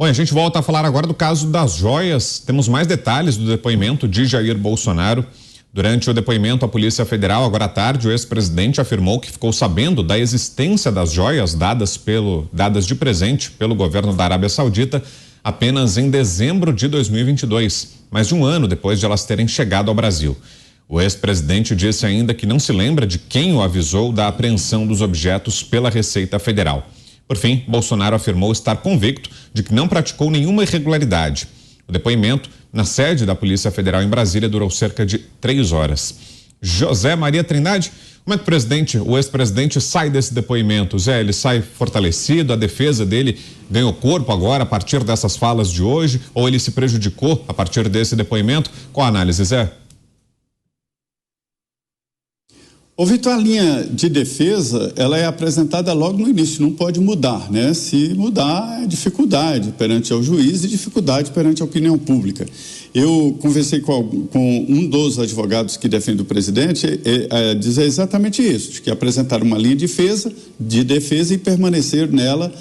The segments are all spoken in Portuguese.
Bom, a gente volta a falar agora do caso das joias. Temos mais detalhes do depoimento de Jair Bolsonaro. Durante o depoimento à Polícia Federal, agora à tarde, o ex-presidente afirmou que ficou sabendo da existência das joias dadas de presente pelo governo da Arábia Saudita apenas em dezembro de 2022, mais de um ano depois de elas terem chegado ao Brasil. O ex-presidente disse ainda que não se lembra de quem o avisou da apreensão dos objetos pela Receita Federal. Por fim, Bolsonaro afirmou estar convicto de que não praticou nenhuma irregularidade. O depoimento na sede da Polícia Federal em Brasília durou cerca de 3 horas. José Maria Trindade, como é que o ex-presidente sai desse depoimento? Zé, ele sai fortalecido, a defesa dele ganhou corpo agora a partir dessas falas de hoje, ou ele se prejudicou a partir desse depoimento? Qual a análise, Zé? Ô Vitor, a linha de defesa, ela é apresentada logo no início, não pode mudar, né? Se mudar, é dificuldade perante ao juiz e dificuldade perante a opinião pública. Eu conversei com um dos advogados que defende o presidente, dizer exatamente isso, que apresentaram uma linha de defesa e permanecer nela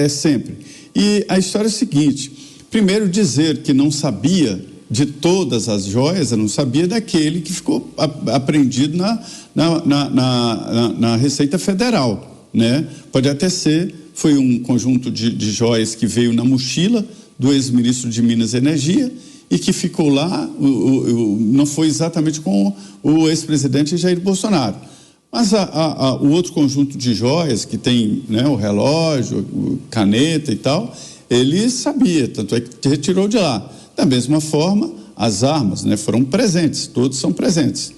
sempre. E a história é a seguinte: primeiro, dizer que não sabia de todas as joias, eu não sabia daquele que ficou apreendido na Receita Federal, né? Pode até ser, foi um conjunto de joias que veio na mochila do ex-ministro de Minas e Energia e que ficou lá, não foi exatamente com o ex-presidente Jair Bolsonaro. Mas o outro conjunto de joias que tem, né, o relógio, caneta e tal, ele sabia, tanto é que retirou de lá. Da mesma forma, as armas, né, foram presentes, todos são presentes.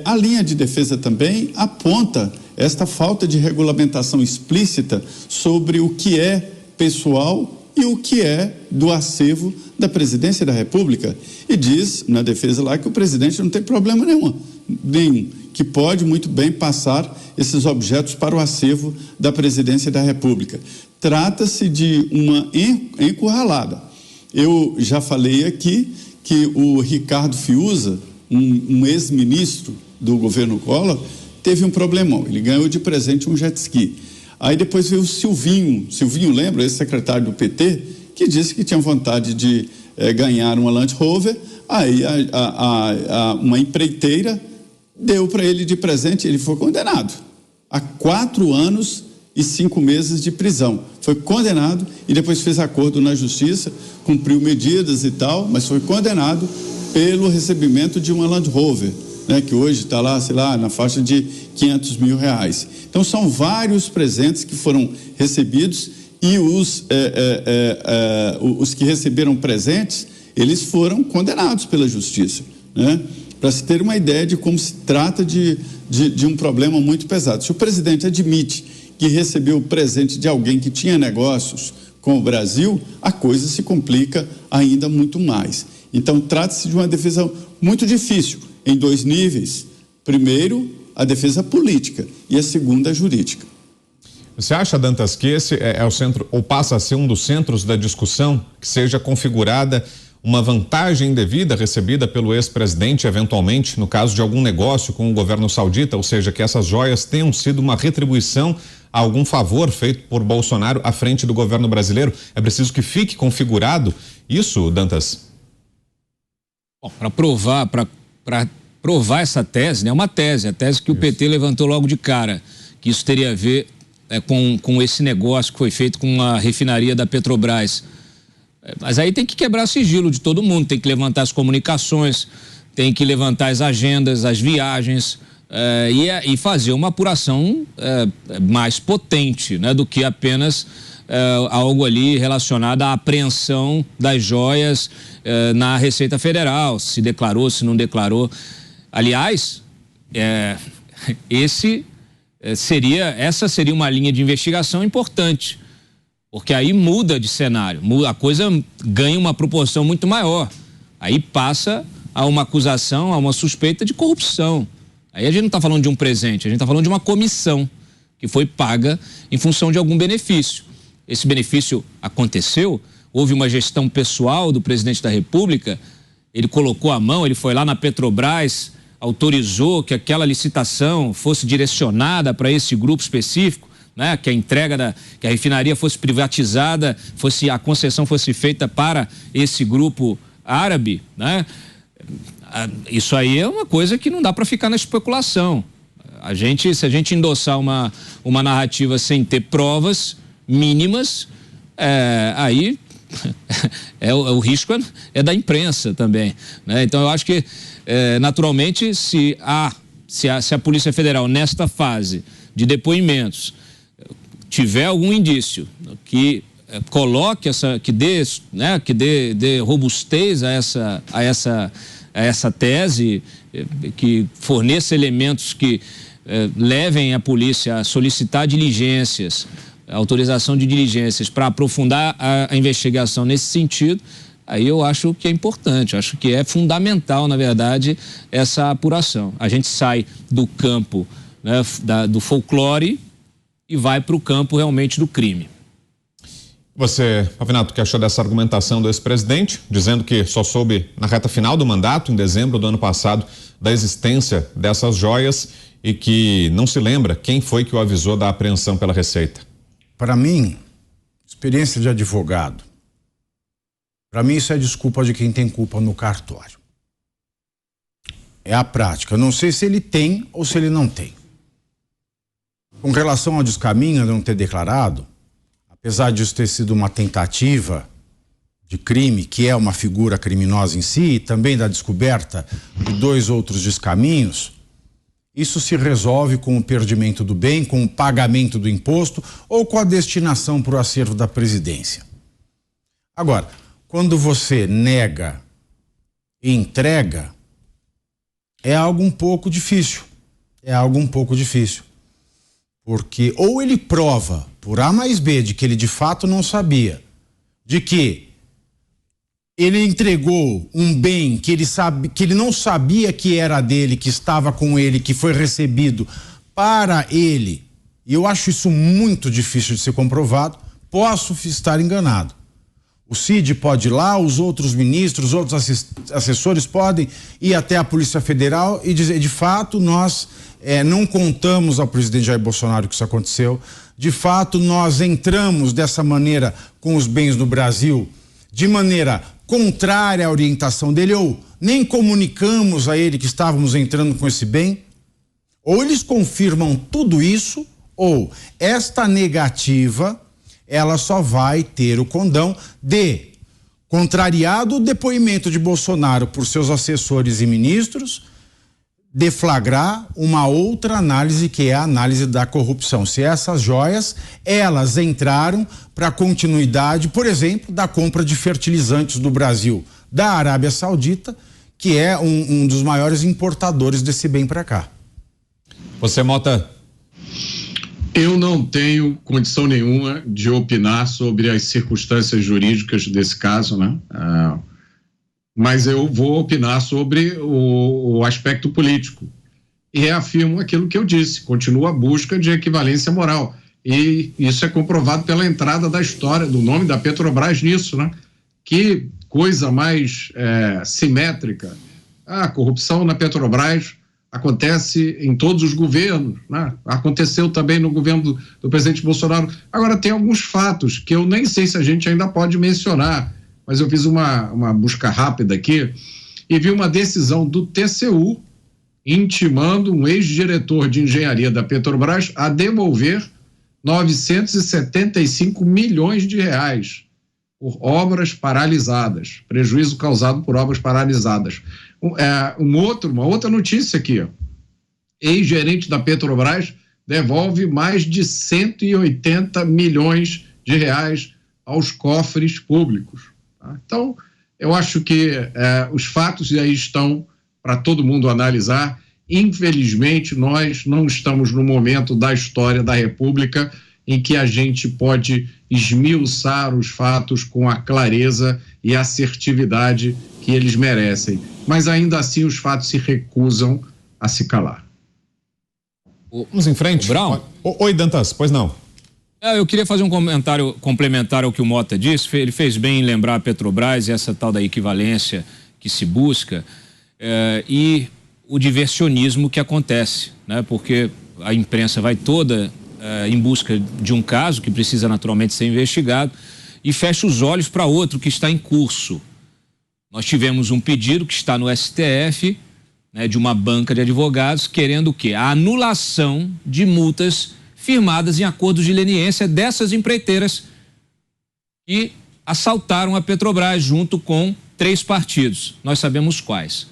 A linha de defesa também aponta esta falta de regulamentação explícita sobre o que é pessoal e o que é do acervo da Presidência da República. E diz na defesa lá que o presidente não tem problema nenhum, que pode muito bem passar esses objetos para o acervo da Presidência da República. Trata-se de uma encurralada. Eu já falei aqui que o Ricardo Fiuza, um ex-ministro do governo Collor, teve um problemão. Ele ganhou de presente um jet ski. Aí depois veio o Silvinho, lembra, ex-secretário do PT, que disse que tinha vontade de ganhar uma Land Rover. Aí uma empreiteira deu para ele de presente, ele foi condenado a 4 anos e 5 meses de prisão. Foi condenado e depois fez acordo na justiça, cumpriu medidas e tal, mas foi condenado pelo recebimento de uma Land Rover, né, que hoje está lá, sei lá, na faixa de R$500 mil. Então são vários presentes que foram recebidos e os que receberam presentes, eles foram condenados pela justiça, né? Para se ter uma ideia de como se trata de um problema muito pesado. Se o presidente admite que recebeu o presente de alguém que tinha negócios com o Brasil, a coisa se complica ainda muito mais. Então, trata-se de uma defesa muito difícil, em 2 níveis. Primeiro, a defesa política e a segunda, a jurídica. Você acha, Dantas, que esse é o centro, ou passa a ser um dos centros da discussão, que seja configurada uma vantagem indevida recebida pelo ex-presidente, eventualmente, no caso de algum negócio com o governo saudita, ou seja, que essas joias tenham sido uma retribuição a algum favor feito por Bolsonaro à frente do governo brasileiro? É preciso que fique configurado isso, Dantas? Bom, para provar essa tese, né, uma tese, a tese que o PT levantou logo de cara, que isso teria a ver com esse negócio que foi feito com a refinaria da Petrobras. Mas aí tem que quebrar o sigilo de todo mundo, tem que levantar as comunicações, tem que levantar as agendas, as viagens e fazer uma apuração mais potente, né, do que apenas algo ali relacionado à apreensão das joias na Receita Federal, se declarou, se não declarou. Aliás, essa seria uma linha de investigação importante, porque aí muda de cenário, a coisa ganha uma proporção muito maior. Aí passa a uma acusação, a uma suspeita de corrupção. Aí a gente não está falando de um presente, a gente está falando de uma comissão que foi paga em função de algum benefício. Esse benefício aconteceu, houve uma gestão pessoal do presidente da República, ele colocou a mão, ele foi lá na Petrobras, autorizou que aquela licitação fosse direcionada para esse grupo específico, né? Que a entrega que a refinaria fosse privatizada, a concessão fosse feita para esse grupo árabe, né? Isso aí é uma coisa que não dá para ficar na especulação. Se a gente endossar uma narrativa sem ter provas mínimas, aí o risco é da imprensa também, né? Então eu acho que naturalmente se a Polícia Federal nesta fase de depoimentos tiver algum indício que coloque que dê robustez a essa tese, que forneça elementos que levem a polícia a solicitar diligências, autorização de diligências para aprofundar a investigação nesse sentido, aí eu acho que é importante, eu acho que é fundamental, na verdade, essa apuração. A gente sai do campo, né, do folclore e vai para o campo realmente do crime. Você, Pavinato, o que achou dessa argumentação do ex-presidente, dizendo que só soube na reta final do mandato, em dezembro do ano passado, da existência dessas joias e que não se lembra quem foi que o avisou da apreensão pela Receita? Para mim, experiência de advogado, para mim isso é desculpa de quem tem culpa no cartório. É a prática. Eu não sei se ele tem ou se ele não tem. Com relação ao descaminho de não ter declarado, apesar disso ter sido uma tentativa de crime, que é uma figura criminosa em si, e também da descoberta de 2 outros descaminhos, isso se resolve com o perdimento do bem, com o pagamento do imposto ou com a destinação para o acervo da presidência. Agora, quando você nega e entrega, é algo um pouco difícil. Porque ou ele prova por A mais B de que ele de fato não sabia, de que ele entregou um bem que ele não sabia que era dele, que estava com ele, que foi recebido para ele, e eu acho isso muito difícil de ser comprovado. Posso estar enganado. O Cid pode ir lá, os outros ministros, outros assessores podem ir até a Polícia Federal e dizer, de fato, nós não contamos ao presidente Jair Bolsonaro que isso aconteceu, de fato, nós entramos dessa maneira com os bens no Brasil, de maneira contrária à orientação dele, ou nem comunicamos a ele que estávamos entrando com esse bem. Ou eles confirmam tudo isso, ou esta negativa, ela só vai ter o condão de, contrariado o depoimento de Bolsonaro por seus assessores e ministros, deflagrar uma outra análise, que é a análise da corrupção. Se essas joias, elas entraram para a continuidade, por exemplo, da compra de fertilizantes do Brasil, da Arábia Saudita, que é um dos maiores importadores desse bem para cá. Você, Mota? Eu não tenho condição nenhuma de opinar sobre as circunstâncias jurídicas desse caso, né? Mas eu vou opinar sobre o aspecto político. E reafirmo aquilo que eu disse, continua a busca de equivalência moral. E isso é comprovado pela entrada da história, do nome da Petrobras nisso, né? Que coisa mais simétrica. A corrupção na Petrobras acontece em todos os governos, né? Aconteceu também no governo do presidente Bolsonaro. Agora, tem alguns fatos que eu nem sei se a gente ainda pode mencionar, mas eu fiz uma busca rápida aqui e vi uma decisão do TCU intimando um ex-diretor de engenharia da Petrobras a devolver 975 milhões de reais por obras paralisadas, prejuízo causado por obras paralisadas. Uma outra notícia aqui, ó. Ex-gerente da Petrobras devolve mais de 180 milhões de reais aos cofres públicos. Tá? Então, eu acho que os fatos aí estão para todo mundo analisar. Infelizmente, nós não estamos no momento da história da República em que a gente pode esmiuçar os fatos com a clareza e assertividade que eles merecem. Mas ainda assim os fatos se recusam a se calar. Vamos em frente. Brown? Oi, Dantas, pois não. Eu queria fazer um comentário complementar ao que o Mota disse. Ele fez bem em lembrar a Petrobras e essa tal da equivalência que se busca e o diversionismo que acontece, né? Porque a imprensa vai toda em busca de um caso que precisa naturalmente ser investigado e fecha os olhos para outro que está em curso. Nós tivemos um pedido que está no STF, né, de uma banca de advogados querendo o quê? A anulação de multas firmadas em acordos de leniência dessas empreiteiras que assaltaram a Petrobras junto com 3 partidos. Nós sabemos quais.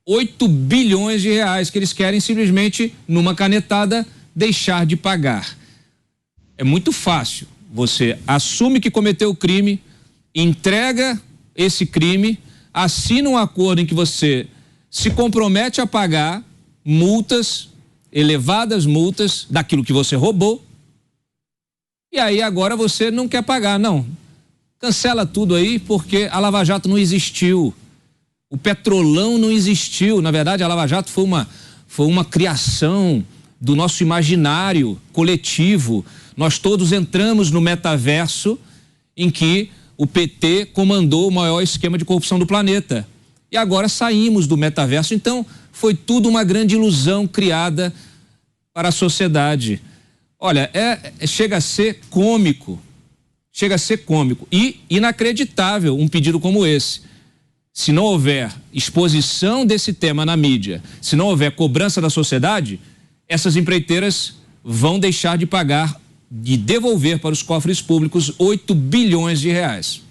8 bilhões de reais que eles querem simplesmente, numa canetada, deixar de pagar. É muito fácil. Você assume que cometeu o crime, entrega esse crime, assina um acordo em que você se compromete a pagar multas, elevadas multas, daquilo que você roubou, e aí agora você não quer pagar. Não, cancela tudo aí, porque a Lava Jato não existiu. O Petrolão não existiu. Na verdade, a Lava Jato foi uma criação do nosso imaginário coletivo. Nós todos entramos no metaverso em que o PT comandou o maior esquema de corrupção do planeta. E agora saímos do metaverso. Então, foi tudo uma grande ilusão criada para a sociedade. Olha, chega a ser cômico. Chega a ser cômico e inacreditável um pedido como esse. Se não houver exposição desse tema na mídia, se não houver cobrança da sociedade, essas empreiteiras vão deixar de pagar, de devolver para os cofres públicos 8 bilhões de reais.